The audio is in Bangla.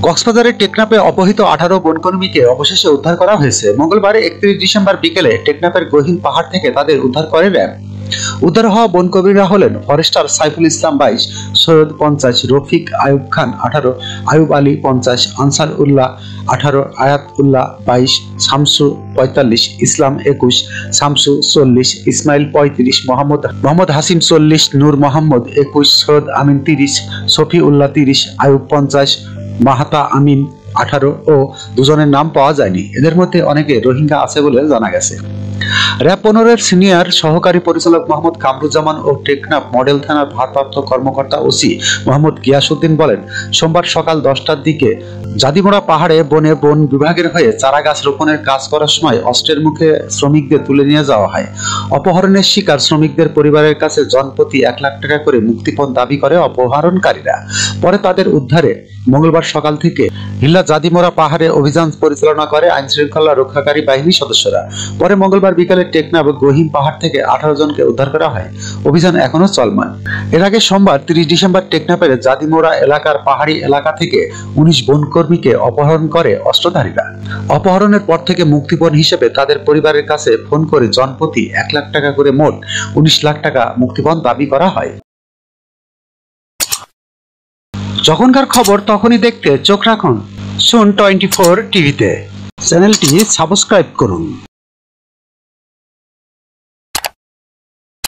কক্সবাজারের টেকনাফে অপহৃত 18 বনকর্মীকে অবশেষে উদ্ধার করা হয়েছে। মঙ্গলবার 31 ডিসেম্বর বিকেলে টেকনাফের গহীন পাহাড় থেকে তাদের উদ্ধার করে র্যাব। উদ্ধার হওয়া বনকর্মীরা হলেন ফরেস্টার সাইফুল ইসলাম 22, সৈয়দ 50, রফিক আয়ুব খান 18, আয়ুব আলী 50, আনসার উল্লাহ 18, আয়াত উল্লাহ 22, শামসু 45, ইসলাম 21, শামসু 40, ইসমাইল 35, মোহাম্মদ হাসিম 40, নূর মোহাম্মদ 21, সৈয়দ আমিন 30, সফি উল্লাহ 30, আয়ুব 50, মাহাতা আমিন 18 ও দুজনের নাম পাওয়া যায়নি। এদের মধ্যে অনেকে রোহিঙ্গা আছে বলে জানা গেছে। র্যাব 15-এর সিনিয়র সহকারী পরিচালক মোহাম্মদ কামরুজ্জামান ও টেকনাফ মডেল থানার ভারপ্রাপ্ত কর্মকর্তা ওসি মোহাম্মদ গিয়াসউদ্দিন বলেন, সোমবার সকাল 10টার দিকে জাদিমোড়া পাহাড়ে বন বিভাগের হয়ে চারা গাছ রোপণের কাজ করার সময় অস্ত্রের মুখে শ্রমিকদের তুলে নিয়ে যাওয়া হয়। অপহরণের শিকার শ্রমিকদের পরিবারের কাছে জনপ্রতি 1 লাখ টাকা করে মুক্তিপণ দাবি করে অপহরণকারীরা। পরে তাদের উদ্ধারে মঙ্গলবার সকাল থেকে হিল্লা জাদিমোড়া পাহাড়ে অভিযান পরিচালনা করে আইন শৃঙ্খলা রক্ষাকারী বাহিনী সদস্যরা। পরে মঙ্গলবার বিকালে টেকনাফ গহীন পাহাড় থেকে 18 জনকে উদ্ধার করা হয়। অভিযান এখনো চলমান। এর আগে সোমবার 30 ডিসেম্বর টেকনাফের জাদিমোড়া এলাকার পাহাড়ি এলাকা থেকে 19 বনকর্মীকে অপহরণ করে অস্ত্রধারীরা। অপহরণের পর থেকে মুক্তিপণ হিসেবে তাদের পরিবারের কাছে ফোন করে জনপ্রতি 1 লাখ টাকা করে মোট 19 লাখ টাকা মুক্তিপণ দাবি করা হয়। যখনকার খবর তখনই দেখতে চোখ রাখুন সুন 24 টিভিতে। চ্যানেলটি সাবস্ক্রাইব করুন।